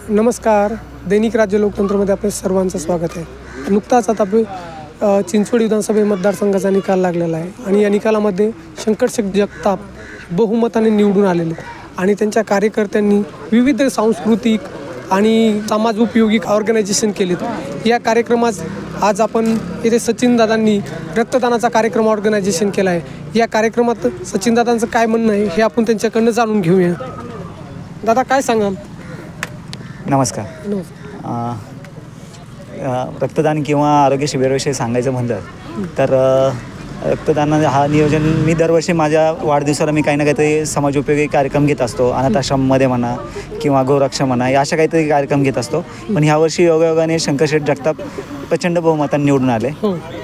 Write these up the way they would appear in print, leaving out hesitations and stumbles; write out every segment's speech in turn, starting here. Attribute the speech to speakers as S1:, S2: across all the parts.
S1: नमस्कार. दैनिक राज्य लोकतंत्रमध्ये आपले सर्वांचं स्वागत आहे. नुकताच आता चिंचवड विधानसभा मतदारसंघाचा निकाल लागलेला आहे आणि या निकालामध्ये शंकरशेठ जगताप बहुमताने निवडून आलेले आणि त्यांच्या कार्यकर्त्यांनी विविध सांस्कृतिक आणि समाज उपयोगी ऑर्गनायझेशन केलेत. या कार्यक्रमात आज आपण इथे सचिनदादांनी रक्तदानाचा कार्यक्रम ऑर्गनायझेशन केला आहे. या कार्यक्रमात सचिनदादांचं काय म्हणणं आहे हे आपण त्यांच्याकडनं जाणून घेऊया. दादा, काय सांगाल?
S2: नमस्कार. रक्तदान किंवा आरोग्य शिबिराविषयी सांगायचं म्हणलं तर रक्तदान हा नियोजन मी दरवर्षी माझ्या वाढदिवसाला मी काही ना काहीतरी समाजोपयोगी कार्यक्रम घेत असतो. अनाथाश्रममध्ये म्हणा किंवा गोरक्षा म्हणा, या अशा काहीतरी कार्यक्रम घेत असतो. पण ह्यावर्षी योगायोगाने शंकरशेठ जगताप प्रचंड बहुमताने निवडून आले.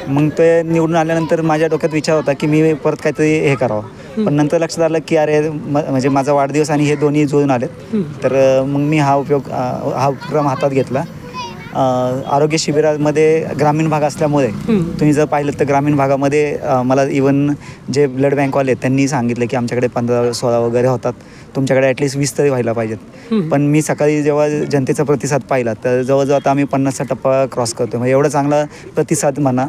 S2: मग ते निवडून आल्यानंतर माझ्या डोक्यात विचार होता की मी परत काहीतरी हे करावं. पण नंतर लक्षात आलं की अरे म्हणजे माझा वाढदिवस आणि हे दोन्ही जुळून आलेत. तर मग मी हा उपक्रम हातात घेतला. आरोग्य शिबिरामध्ये ग्रामीण भाग असल्यामुळे तुम्ही जर पाहिलं तर ग्रामीण भागामध्ये मला इवन जे ब्लड बँकवाले आहेत त्यांनी सांगितलं की आमच्याकडे 15-16 वगैरे होतात, तुमच्याकडे ॲटलिस्ट 20 तरी व्हायला पाहिजेत. पण मी सकाळी जेव्हा जनतेचा प्रतिसाद पाहिला तर जवळजवळ आता आम्ही 50चा टप्पा क्रॉस करतो. म्हणजे एवढा चांगला प्रतिसाद म्हणा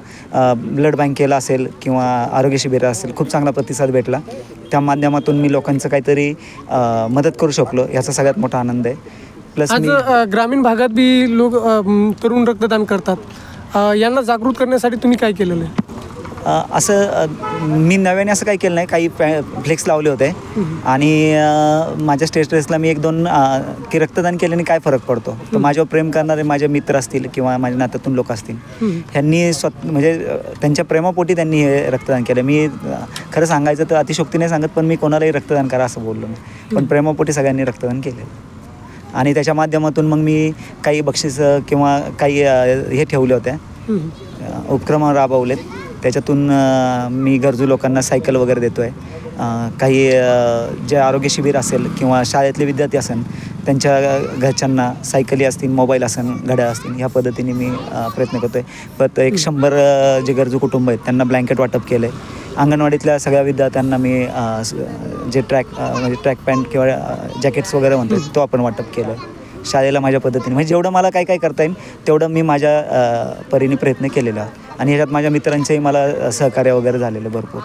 S2: ब्लड बँकेला असेल किंवा आरोग्य शिबिर असेल, खूप चांगला प्रतिसाद भेटला. त्या माध्यमातून मी लोकांचं काहीतरी मदत करू शकलो, याचा सगळ्यात मोठा आनंद आहे. प्लस
S1: आज ग्रामीण भागात बी लोक तरुण रक्तदान करतात. यांना जागृत करण्यासाठी तुम्ही काय केलेलं आहे?
S2: असं मी नव्याने असं काही केलं नाही. काही फ्लेक्स लावले होते आणि माझ्या स्टेटसला मी 1-2 की रक्तदान केल्याने काय फरक पडतो. तर माझ्यावर प्रेम करणारे माझे मित्र असतील किंवा माझ्या नात्यातून लोक असतील, ह्यांनी म्हणजे त्यांच्या प्रेमापोटी त्यांनी हे रक्तदान केलं. मी खरं सांगायचं तर अतिशोक्ती नाही सांगत, पण मी कोणालाही रक्तदान करा असं बोललो नाही. पण प्रेमापोटी सगळ्यांनी रक्तदान केलं आणि त्याच्या माध्यमातून मग मी काही बक्षीसं किंवा काही हे ठेवले होते, उपक्रम राबवलेत. त्याच्यातून मी गरजू लोकांना सायकल वगैरे देतो आहे. काही जे आरोग्य शिबिर असेल किंवा शाळेतले विद्यार्थी असेल त्यांच्या घरच्यांना सायकली असतील, मोबाईल असेल, घड्याळ असतील, ह्या पद्धतीने मी प्रयत्न करतो आहे. परत 100 जे गरजू कुटुंब आहेत त्यांना ब्लँकेट वाटप केलं आहे. अंगणवाडीतल्या सगळ्या विद्यार्थ्यांना मी जे म्हणजे ट्रॅक पॅन्ट किंवा जॅकेट्स वगैरे म्हणतो तो आपण वाटप केलं आहे. शाळेला माझ्या पद्धतीने म्हणजे जेवढं मला काय करता येईल तेवढं मी माझ्या परीने प्रयत्न केलेला आहे. आणि ह्याच्यात माझ्या मित्रांचंही मला सहकार्य वगैरे झालेलं भरपूर.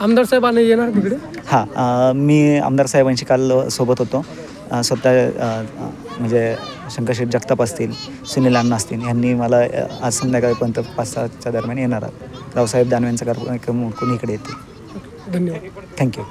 S1: आमदार साहेबांना येणार तिकडे?
S2: हां, मी आमदार साहेबांशी काल सोबत होतो. स्वतः म्हणजे शंकरशेठ जगताप असतील, सुनील अण्णा असतील, यांनी मला आज संध्याकाळपर्यंत 5-6च्या दरम्यान येणार आहात. रावसाहेब दानवेंचा कार्यक्रम इकडे येतील.
S1: धन्यवाद.
S2: थँक्यू.